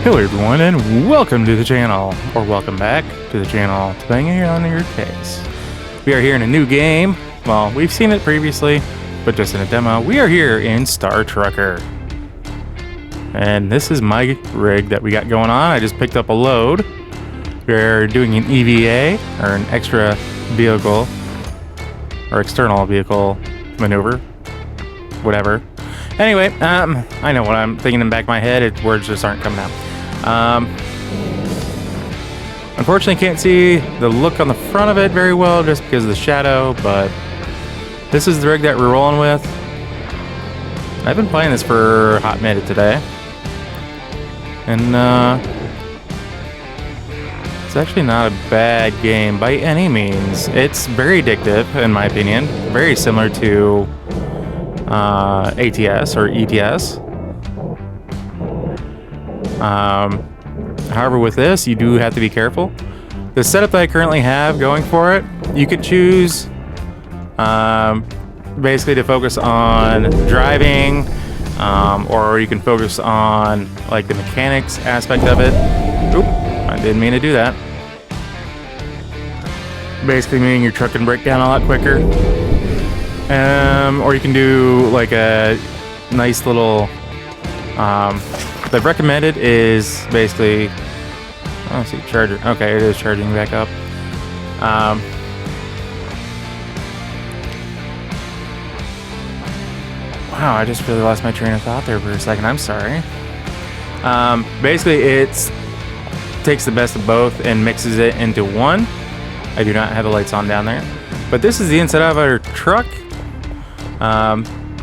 Hello everyone and welcome to the channel, or welcome back to the channel, depending on your case. We are here in a new game. Well, we've seen it previously, but just in a demo. We are here in Star Trucker. And this is my rig that we got going on. I just picked up a load. We're doing an EVA, or an extra vehicle, or external vehicle maneuver, whatever. Anyway, I know what I'm thinking in the back of my head. Words just aren't coming out. Unfortunately, can't see the look on the front of it very well just because of the shadow, but this is the rig that we're rolling with. I've been playing this for a hot minute today, and it's actually not a bad game by any means. It's very addictive, in my opinion, very similar to ATS or ETS. However, with this, you do have to be careful. The setup that I currently have going for it, you could choose basically to focus on driving, or you can focus on like the mechanics aspect of it. Oop, I didn't mean to do that. Basically meaning your truck can break down a lot quicker. Or you can do like a nice little the recommended is basically, oh, let's see, charger. Okay, it is charging back up. Wow, I just really lost my train of thought there for a second. I'm sorry. Basically, it takes the best of both and mixes it into one. I do not have the lights on down there, but this is the inside of our truck.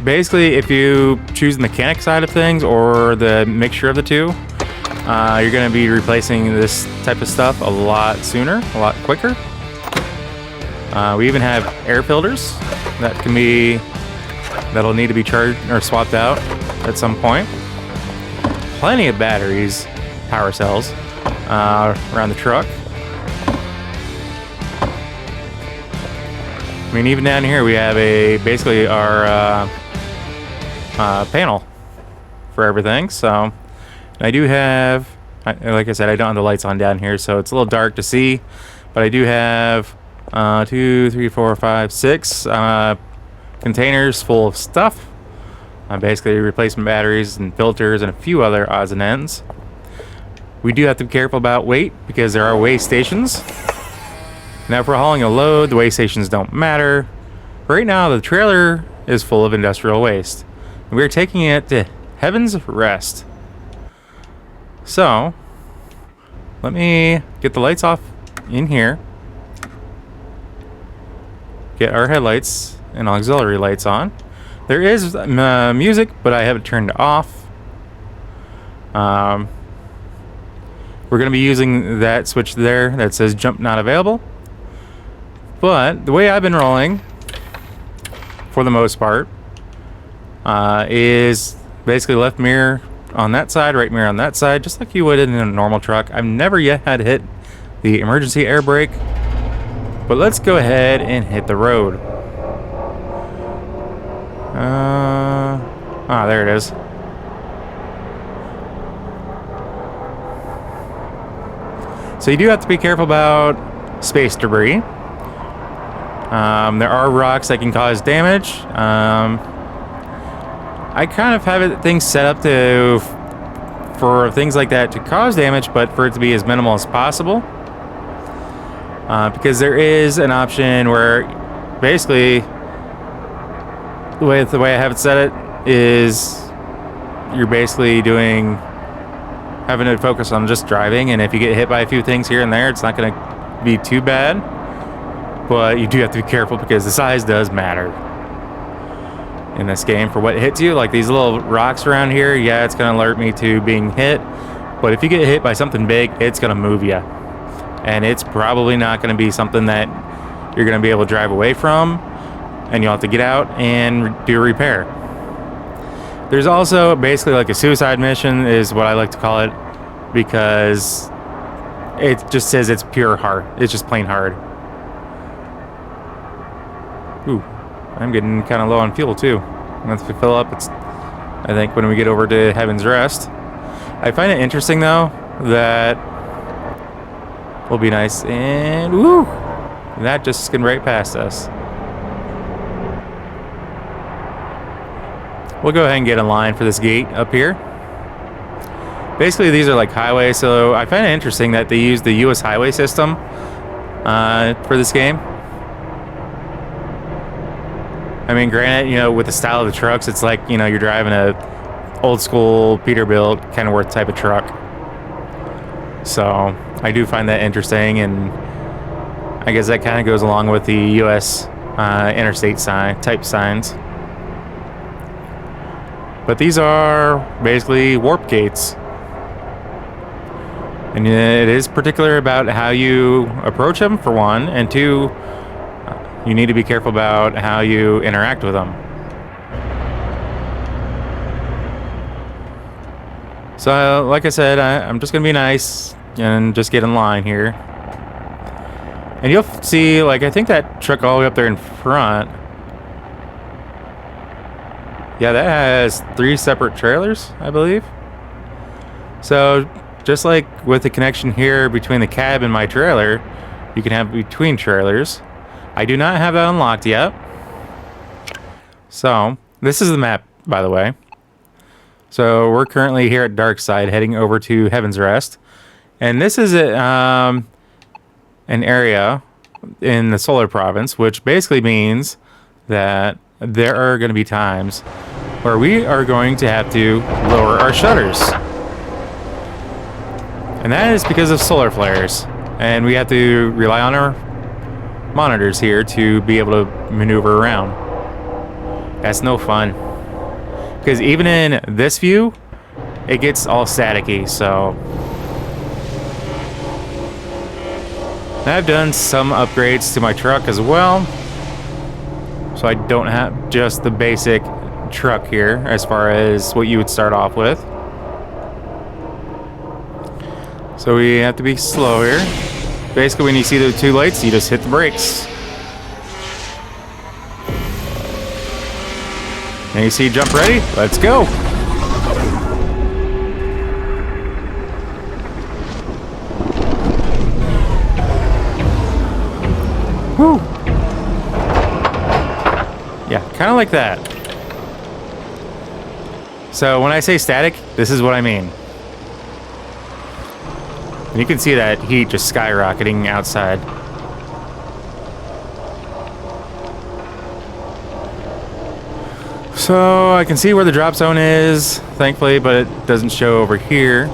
Basically, if you choose the mechanic side of things or the mixture of the two, you're going to be replacing this type of stuff a lot sooner, a lot quicker. We even have air filters that'll need to be charged or swapped out at some point. Plenty of batteries, power cells around the truck. I mean, even down here we have basically our panel for everything. So I do have, like I said, I don't have the lights on down here, so it's a little dark to see, but I do have 2, 3, 4, 5, 6 containers full of stuff. Basically replacement batteries and filters and a few other odds and ends. We do have to be careful about weight because there are weigh stations. Now, if we're hauling a load, the weigh stations don't matter. Right now, the trailer is full of industrial waste. We're taking it to Heaven's Rest. So, let me get the lights off in here. Get our headlights and auxiliary lights on. There is music, but I have it turned off. We're going to be using that switch there that says jump not available. But the way I've been rolling, for the most part, is basically left mirror on that side, right mirror on that side, just like you would in a normal truck. I've never yet had to hit the emergency air brake, but let's go ahead and hit the road. There it is. So you do have to be careful about space debris. There are rocks that can cause damage. I kind of have things set up for things like that to cause damage, but for it to be as minimal as possible. Because there is an option where basically the way I have it set it is you're basically having to focus on just driving, and if you get hit by a few things here and there, it's not going to be too bad. But you do have to be careful because the size does matter in this game for what hits you. Like these little rocks around here, yeah, it's going to alert me to being hit. But if you get hit by something big, it's going to move you. And it's probably not going to be something that you're going to be able to drive away from. And you'll have to get out and do a repair. There's also basically like a suicide mission is what I like to call it. Because it just says it's pure hard. It's just plain hard. Ooh, I'm getting kind of low on fuel too. Once we fill up, I think when we get over to Heaven's Rest. I find it interesting though that will be nice, and woo, that just skimmed right past us. We'll go ahead and get in line for this gate up here. Basically, these are like highways, so I find it interesting that they use the U.S. highway system for this game. I mean, granted, you know, with the style of the trucks, it's like, you know, you're driving a old school Peterbilt, Kenworth type of truck. So I do find that interesting, and I guess that kind of goes along with the U.S. Interstate type signs. But these are basically warp gates. And it is particular about how you approach them, for one, and two, you need to be careful about how you interact with them. So, like I said, I'm just going to be nice and just get in line here. And you'll see, like, I think that truck all the way up there in front, yeah, that has 3 separate trailers, I believe. So, just like with the connection here between the cab and my trailer, you can have between trailers. I do not have that unlocked yet. So, this is the map, by the way. So, we're currently here at Darkside, heading over to Heaven's Rest. And this is an area in the Solar Province, which basically means that there are going to be times where we are going to have to lower our shutters. And that is because of solar flares. And we have to rely on our monitors here to be able to maneuver around. That's no fun. Because even in this view, it gets all staticky, so. I've done some upgrades to my truck as well. So I don't have just the basic truck here as far as what you would start off with. So we have to be slow here. Basically, when you see the 2 lights, you just hit the brakes. And you see jump ready? Let's go. Woo. Yeah, kind of like that. So when I say static, this is what I mean. And you can see that heat just skyrocketing outside. So I can see where the drop zone is, thankfully, but it doesn't show over here.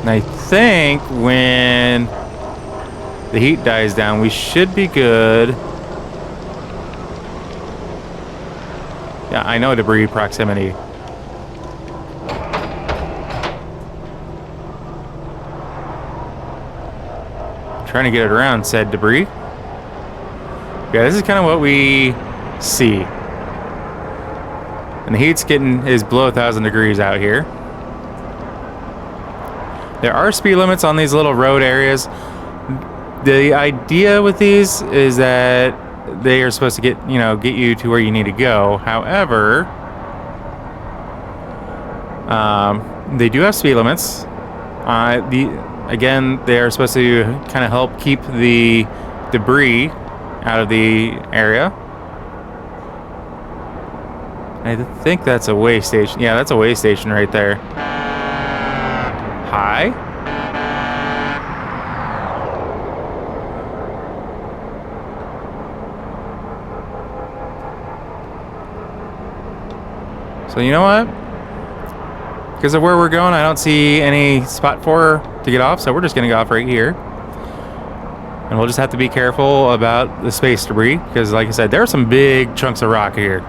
And I think when the heat dies down, we should be good. Yeah, I know debris proximity. Trying to get it around said debris. Yeah, this is kind of what we see. And the heat's is below 1,000 degrees out here. There are speed limits on these little road areas. The idea with these is that they are supposed to get you to where you need to go. However, they do have speed limits. Again, they are supposed to kind of help keep the debris out of the area. I think that's a way station. Yeah, that's a way station right there. Hi. So you know what? Because of where we're going, I don't see any spot for her to get off, so we're just going to go off right here. And we'll just have to be careful about the space debris, because like I said, there are some big chunks of rock here.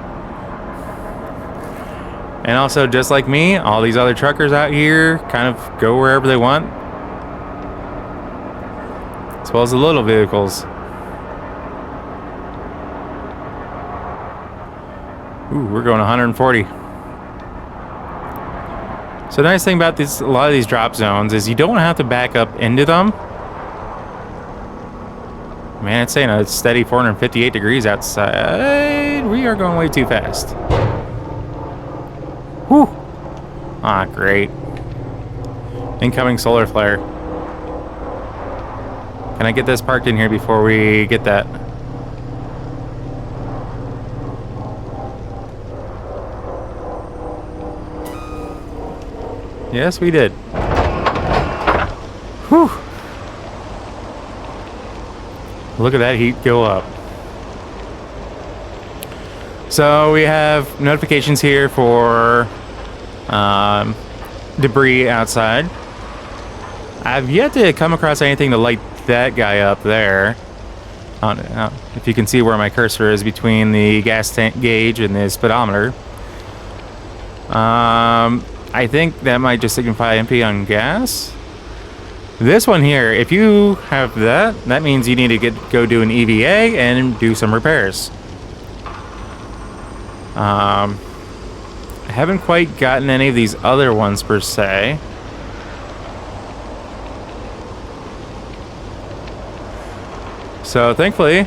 And also, just like me, all these other truckers out here kind of go wherever they want, as well as the little vehicles. Ooh, we're going 140. So the nice thing about a lot of these drop zones is you don't have to back up into them. Man, it's saying a steady 458 degrees outside. we are going way too fast. Whew. Ah, great. Incoming solar flare. Can I get this parked in here before we get that? Yes, we did. Whew. Look at that heat go up. So we have notifications here for debris outside. I've yet to come across anything to light that guy up there. If you can see where my cursor is between the gas tank gauge and the speedometer. I think that might just signify empty on gas. This one here, if you have that, that means you need to go do an EVA and do some repairs. I haven't quite gotten any of these other ones per se. So thankfully,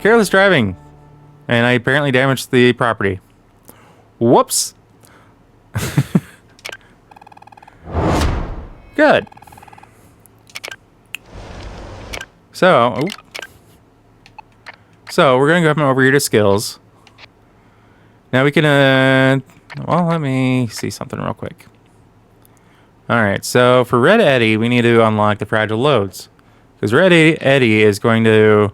careless driving, and I apparently damaged the property. Whoops. Good. So we're gonna go over here to skills. Now we can, well, let me see something real quick. Alright, so for Red Eddy, we need to unlock the fragile loads. Because Red Eddy is going to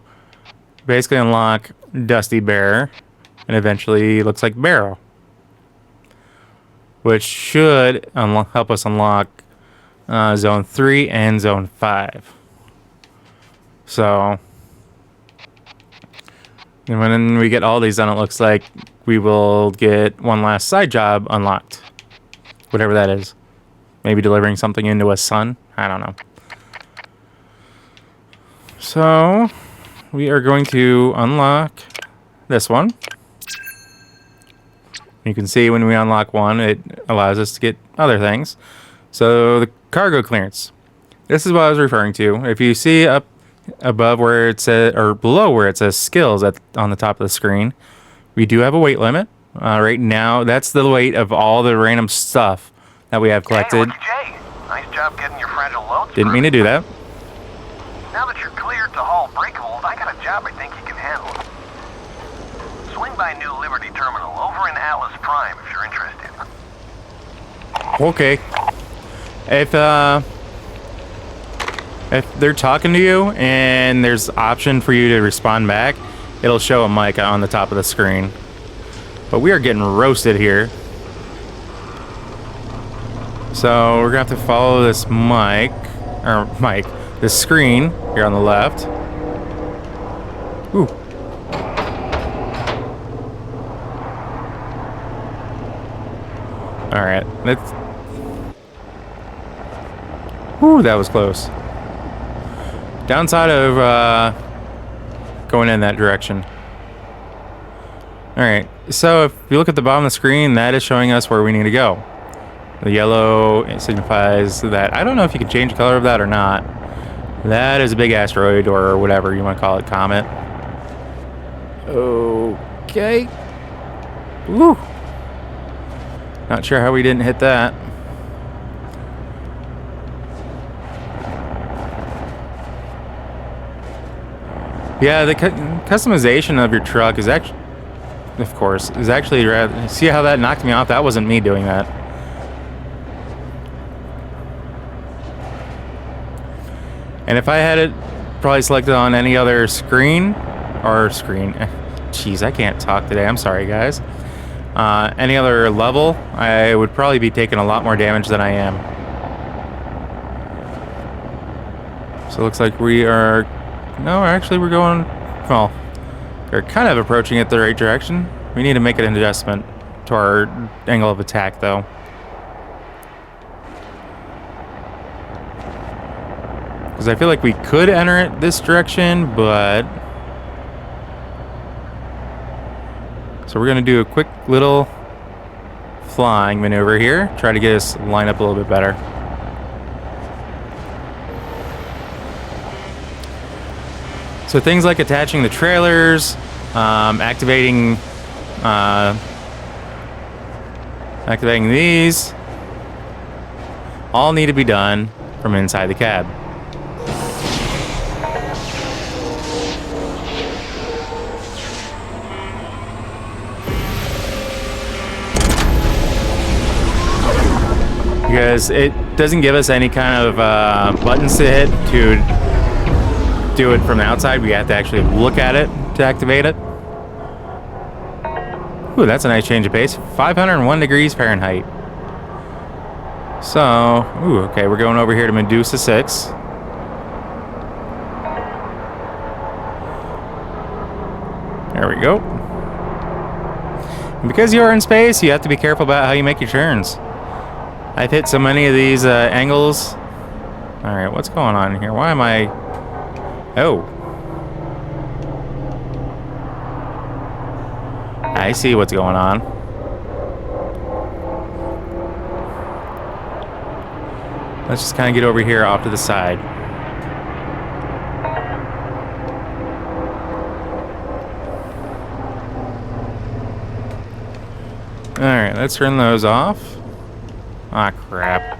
basically unlock Dusty Bear, and eventually looks like Barrow. Which should help us unlock Zone 3 and Zone 5. So, and when we get all these done, it looks like we will get one last side job unlocked. Whatever that is. Maybe delivering something into a sun? I don't know. So, we are going to unlock this one. You can see when we unlock one, it allows us to get other things. So, the cargo clearance. This is what I was referring to. If you see up above where it says, or below where it says skills on the top of the screen, we do have a weight limit. Right now, that's the weight of all the random stuff that we have collected. Hey, Jay. Nice job getting your fragile loads. Didn't mean to do that. Now that you're cleared to haul breakables, I got a job I think you can handle. Swing by New Liberty Terminal over in Atlas Prime if you're interested. Okay. If they're talking to you and there's option for you to respond back, it'll show a mic on the top of the screen. But we are getting roasted here. So we're gonna have to follow this this screen here on the left. Ooh. All right, let's. Ooh, that was close. Downside of going in that direction. All right, so if you look at the bottom of the screen, that is showing us where we need to go. The yellow, it signifies that. I don't know if you can change the color of that or not. That is a big asteroid or whatever you want to call it, comet. Okay. Woo. Not sure how we didn't hit that. Yeah, the customization of your truck is actually, of course, is actually rather. See how that knocked me off? That wasn't me doing that. And if I had it probably selected on any other screen, jeez, I can't talk today. I'm sorry, guys. Any other level, I would probably be taking a lot more damage than I am. So it looks like we are. No, actually, we're going. Well, we're kind of approaching it the right direction. We need to make an adjustment to our angle of attack, though. Because I feel like we could enter it this direction, but... So we're going to do a quick little flying maneuver here. Try to get us lined up a little bit better. So things like attaching the trailers, Activating these all need to be done from inside the cab. Because it doesn't give us any kind of buttons to hit to do it from the outside. We have to actually look at it to activate it. Ooh, that's a nice change of pace. 501 degrees Fahrenheit. So, ooh, okay, we're going over here to Medusa 6. There we go. And because you are in space, you have to be careful about how you make your turns. I've hit so many of these angles. Alright, what's going on here? Why am I... Oh. I see what's going on. Let's just kind of get over here off to the side. Alright, let's turn those off. Ah, crap.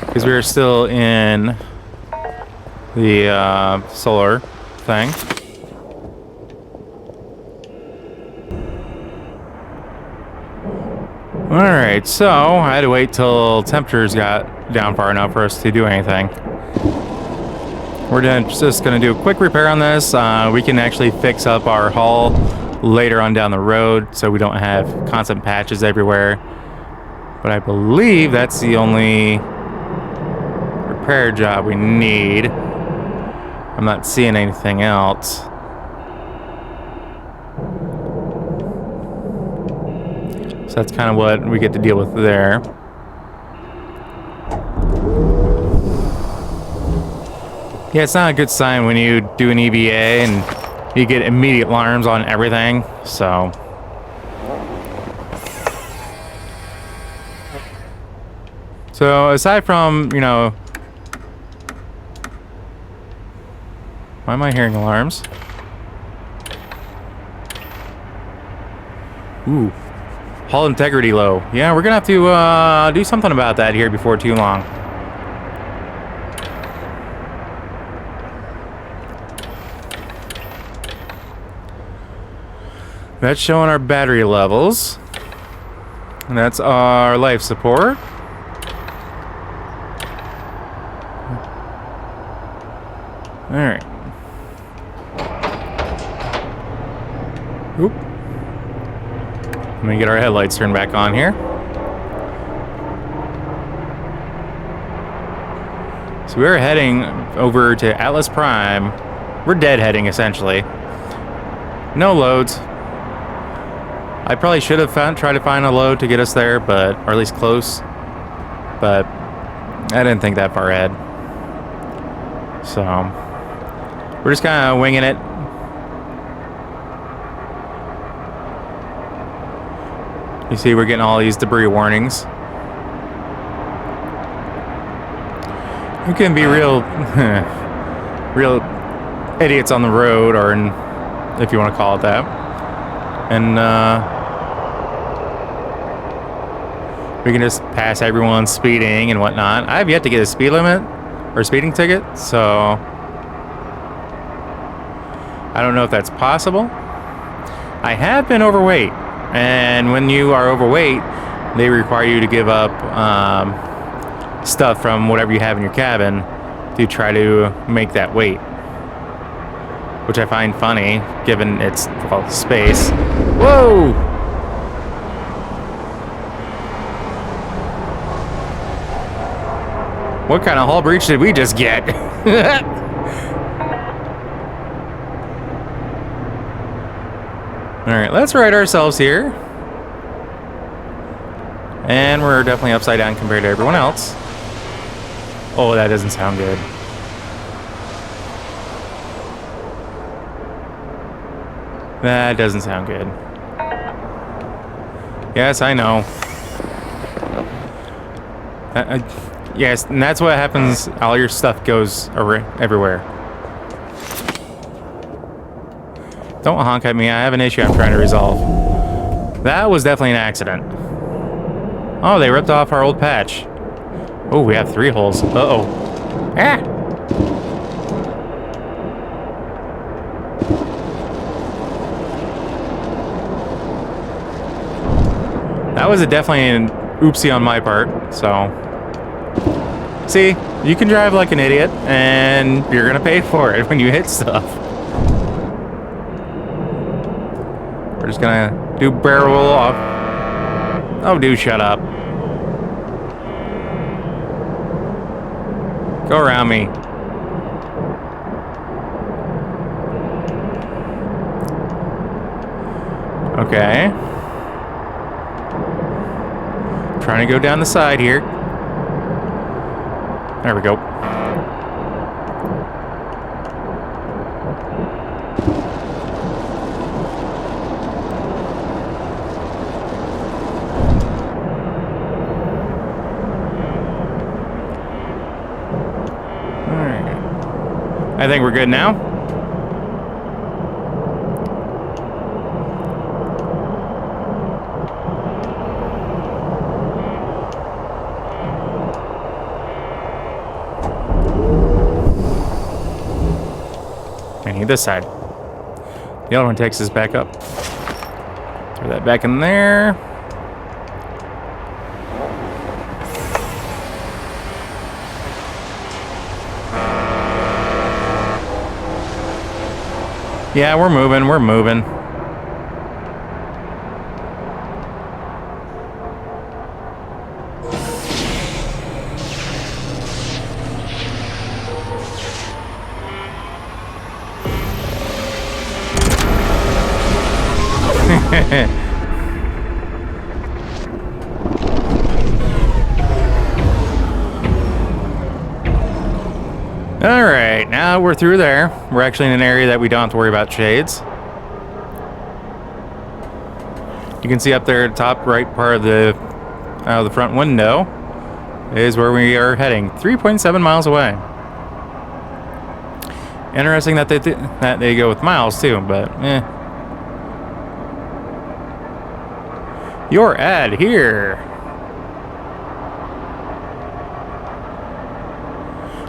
Because we are still in the solar thing. Alright, so I had to wait till temperatures got down far enough for us to do anything. We're just going to do a quick repair on this. We can actually fix up our hull later on down the road so we don't have constant patches everywhere. But I believe that's the only repair job we need. I'm not seeing anything else. So that's kind of what we get to deal with there. Yeah, it's not a good sign when you do an EVA and you get immediate alarms on everything, so. So aside from, you know, why am I hearing alarms? Ooh, hull integrity low. Yeah, we're gonna have to do something about that here before too long. That's showing our battery levels. And that's our life support. Alright. Oop. Let me get our headlights turned back on here. So we're heading over to Atlas Prime. We're deadheading, essentially. No loads. I probably should have tried to find a load to get us there, but or at least close. But I didn't think that far ahead. So we're just kind of winging it. You see, we're getting all these debris warnings. We can be real, real idiots on the road, or if you want to call it that. And we can just pass everyone speeding and whatnot. I have yet to get a speed limit or speeding ticket, so I don't know if that's possible. I have been overweight, and when you are overweight, they require you to give up stuff from whatever you have in your cabin to try to make that weight, which I find funny given it's, well, space. Whoa! What kind of hull breach did we just get? Alright, let's right ourselves here. And we're definitely upside down compared to everyone else. Oh, that doesn't sound good. That doesn't sound good. Yes, I know. Yes, and that's what happens. All your stuff goes everywhere. Don't honk at me. I have an issue I'm trying to resolve. That was definitely an accident. Oh, they ripped off our old patch. Oh, we have 3 holes. Uh-oh. Ah! That was definitely an oopsie on my part, so... See, you can drive like an idiot, and you're gonna pay for it when you hit stuff. We're just gonna do barrel roll off. Oh, dude, shut up. Go around me. Okay. Trying to go down the side here. There we go. Alright. I think we're good now. I need this side. The other one takes us back up. Throw that back in there. Yeah, we're moving, we're moving. Alright, now we're through there. We're actually in an area that we don't have to worry about shades. You can see up there at the top right part of the front window is where we are heading. 3.7 miles away. Interesting that they go with miles too, but eh. Your ad here.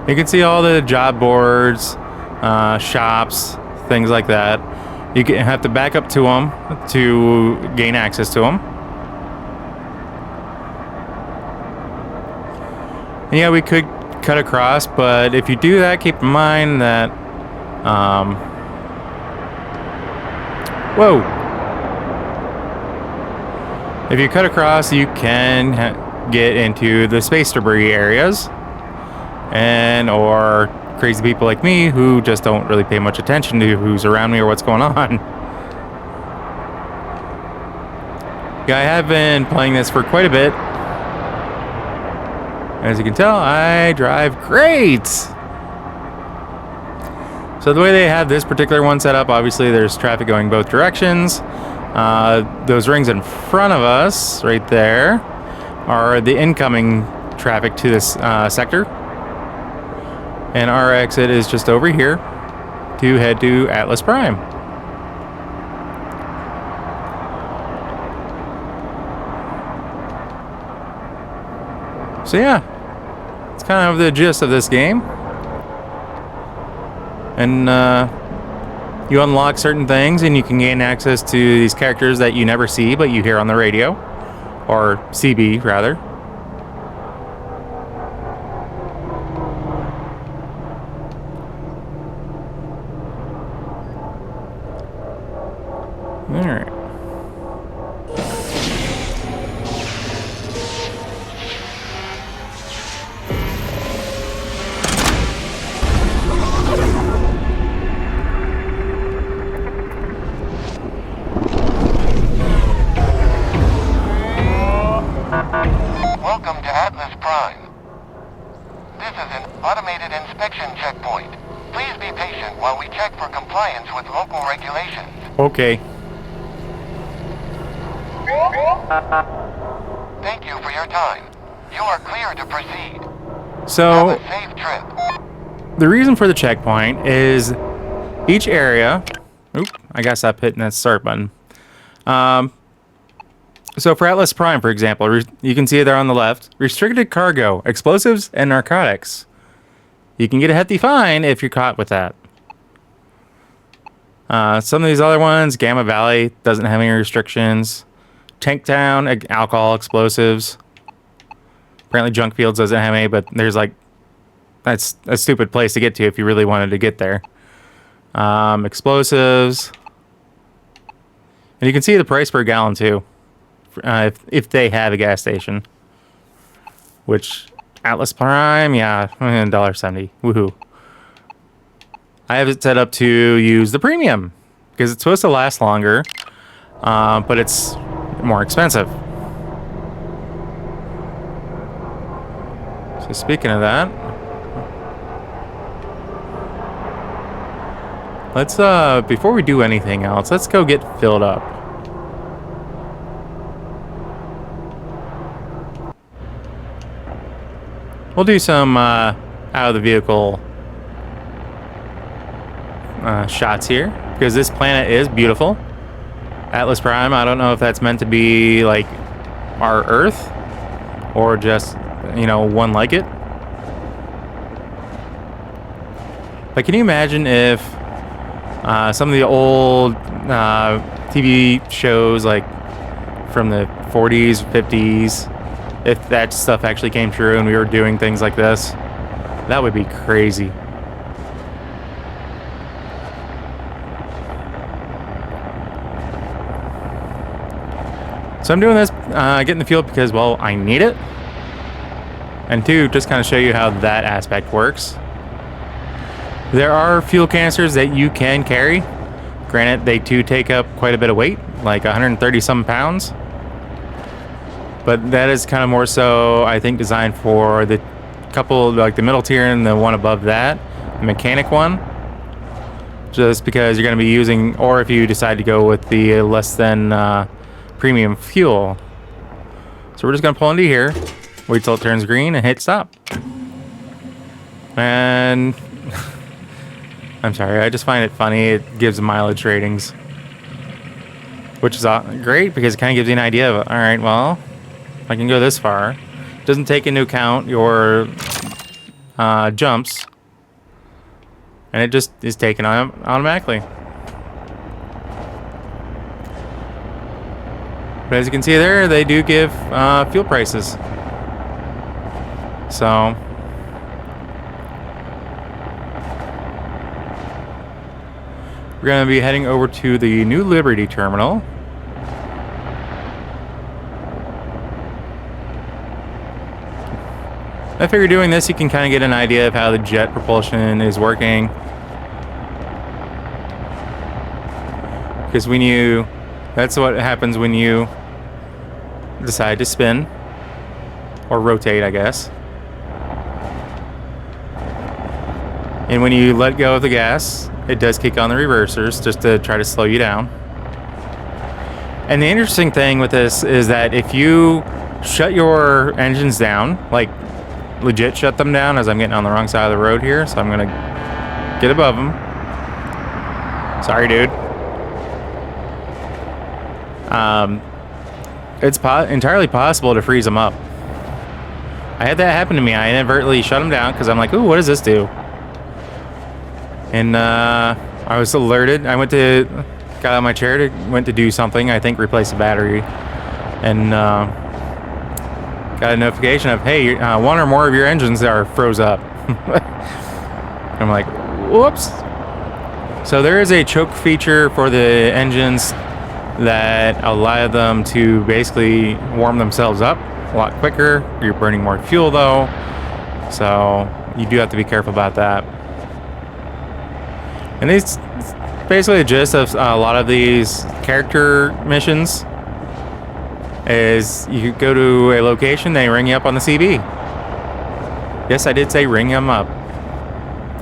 You can see all the job boards, shops, things like that. You have to back up to them to gain access to them. And yeah, we could cut across, but if you do that, keep in mind that... whoa! If you cut across, you can get into the space debris areas. And or crazy people like me who just don't really pay much attention to who's around me or what's going on. Yeah, I have been playing this for quite a bit. As you can tell, I drive great! So the way they have this particular one set up, obviously there's traffic going both directions. Those rings in front of us, right there, are the incoming traffic to this sector. And our exit is just over here to head to Atlas Prime. So yeah, it's kind of the gist of this game. And you unlock certain things and you can gain access to these characters that you never see but you hear on the radio. Or CB, rather. Alright. Welcome to Atlas Prime. This is an automated inspection checkpoint. Please be patient while we check for compliance with local regulations. Okay. Thank you for your time. You are clear to proceed. So Have a safe trip. the reason for the checkpoint is each area. Oop, I gotta stop hitting that start button. So for Atlas Prime, for example, you can see it there on the left. Restricted cargo, explosives, and narcotics. You can get a hefty fine if you're caught with that. Some of these other ones, Gamma Valley doesn't have any restrictions. Tanktown, alcohol, explosives. Apparently Junk Fields doesn't have any, but there's like, that's a stupid place to get to if you really wanted to get there. Explosives. And you can see the price per gallon too. If they have a gas station. Which, Atlas Prime, yeah, $1.70. Woohoo. I have it set up to use the premium. Because it's supposed to last longer. But it's more expensive. So speaking of that, let's before we do anything else, let's go get filled up. We'll do some out of the vehicle shots here because this planet is beautiful. Atlas Prime, I don't know if that's meant to be like our Earth or just, you know, one like it. But can you imagine if some of the old TV shows like from the 40s, 50s, if that stuff actually came true and we were doing things like this? That would be crazy. So I'm doing this, getting the fuel because, well, I need it. And two, just kind of show you how that aspect works. There are fuel canisters that you can carry. Granted, they too take up quite a bit of weight, like 130 some pounds. But that is kind of more so, I think, designed for the couple, like the middle tier and the one above that, the mechanic one. Just because you're going to be using, or if you decide to go with the less than premium fuel. So we're just going to pull into here, wait till it turns green, and hit stop. And I'm sorry, I just find it funny. It gives mileage ratings, which is great because it kind of gives you an idea of, all right, well, I can go this far. It doesn't take into account your jumps, and it just is taken on automatically. But as you can see there, they do give fuel prices. So we're going to be heading over to the New Liberty terminal. I figure doing this, you can kind of get an idea of how the jet propulsion is working. Because when you, that's what happens when you decide to spin or rotate, I guess. And when you let go of the gas, it does kick on the reversers just to try to slow you down. And the interesting thing with this is that if you shut your engines down, like legit shut them down, as I'm getting on the wrong side of the road here, so I'm gonna get above them. Sorry, dude. It's entirely possible to freeze them up. I had that happen to me. I inadvertently shut them down because I'm like, ooh, what does this do? And I was alerted. I got out of my chair, went to do something, I think replace the battery, and got a notification of, hey, one or more of your engines are froze up. I'm like, whoops. So there is a choke feature for the engines that allow them to basically warm themselves up a lot quicker. You're burning more fuel though, so you do have to be careful about that. And these, basically the gist of a lot of these character missions is you go to a location, they ring you up on the CB. Yes, I did say ring them up,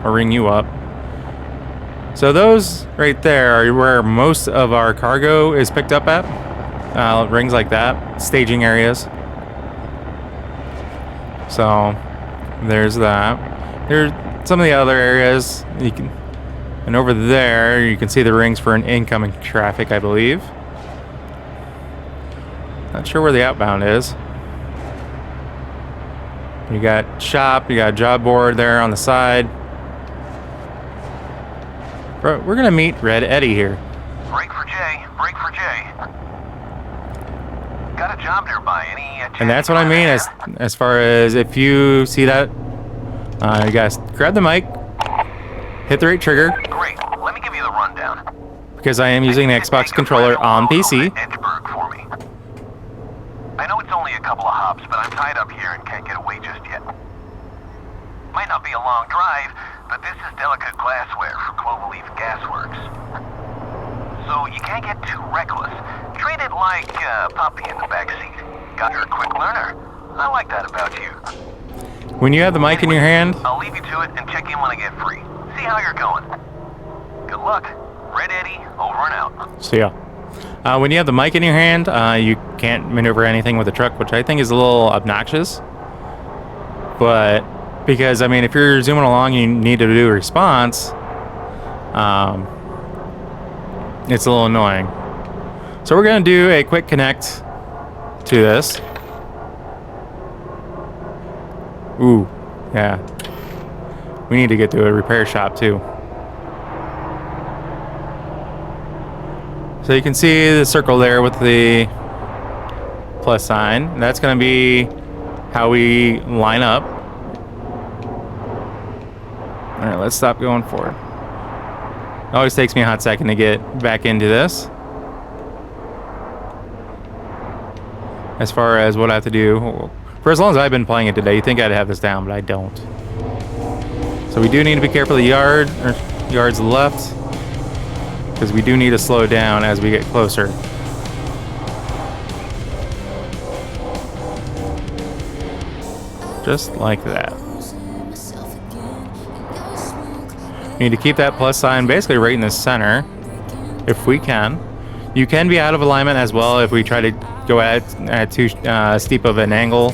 or ring you up. So those right there are where most of our cargo is picked up at. Rings like that, staging areas. So There's that. There's some of the other areas you can, and over there you can see the rings for an incoming traffic, I believe. Not sure where the outbound is. You got shop, you got job board there on the side. Bro, we're gonna meet Red Eddie here. Break for Jay, break for Jay. Got a job nearby, And that's what I mean as far as if you see that, you guys grab the mic, hit the right trigger. Great, let me give you the rundown. Because I am using the Xbox controller on PC. Edgeburg for me. I know it's only a couple of hops, but I'm tied up here and can't get away just yet. Might not be a long drive, but this is delicate glassware for Cloverleaf Gasworks. So you can't get too reckless. Treat it like a puppy in the backseat. Got her a quick learner. I like that about you. When you have the mic in your hand, I'll leave you to it and check in when I get free. See how you're going. Good luck. Red Eddie, over and out. see ya. When you have the mic in your hand, you can't maneuver anything with the truck, which I think is a little obnoxious. But because I mean, if you're zooming along, you need to do a response. It's a little annoying. So we're gonna do a quick connect to this. Ooh, yeah. We need to get to a repair shop too. So you can see the circle there with the plus sign. That's gonna be how we line up. All right, let's stop going forward. It always takes me a hot second to get back into this. As far as what I have to do, for as long as I've been playing it today, you think I'd have this down, but I don't. So we do need to be careful of the yard, or yards left, because we do need to slow down as we get closer. Just like that. We need to keep that plus sign basically right in the center, if we can. You can be out of alignment as well if we try to go at too steep of an angle.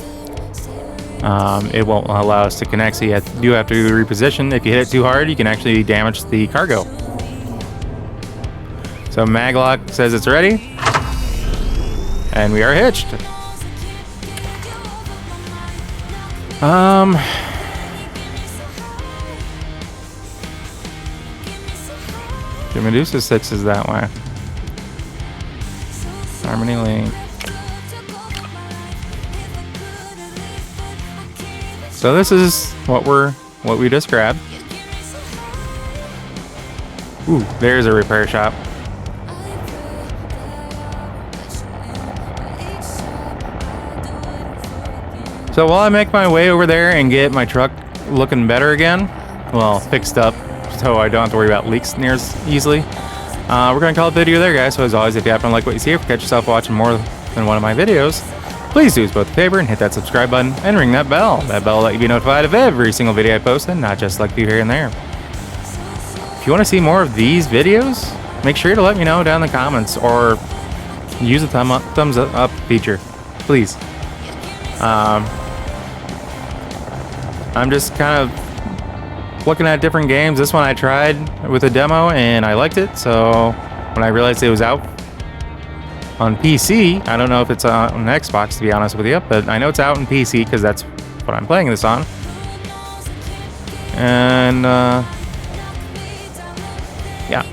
It won't allow us to connect, so you do have to reposition. If you hit it too hard, you can actually damage the cargo. So Maglock says it's ready, and we are hitched. The Medusa 6 is that way. Harmony Link. So this is what we just grabbed. Ooh, there's a repair shop. So while I make my way over there and get my truck looking better again, well, fixed up, so I don't have to worry about leaks near as easily, we're going to call it the video there, guys. So as always, if you happen to like what you see, or if you catch yourself watching more than one of my videos, please do us both a favor and hit that subscribe button and ring that bell. That bell will let you be notified of every single video I post, and not just like a few here and there. If you want to see more of these videos, make sure to let me know down in the comments, or use the thumbs up feature, please. I'm just kind of looking at different games. This one I tried with a demo and I liked it, so when I realized it was out on PC, I don't know if it's on Xbox, to be honest with you, but I know it's out on PC because that's what I'm playing this on. And yeah.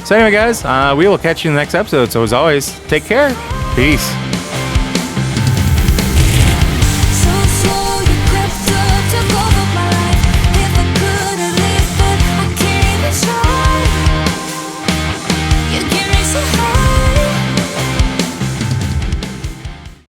So anyway, guys, we will catch you in the next episode. So as always, take care. Peace.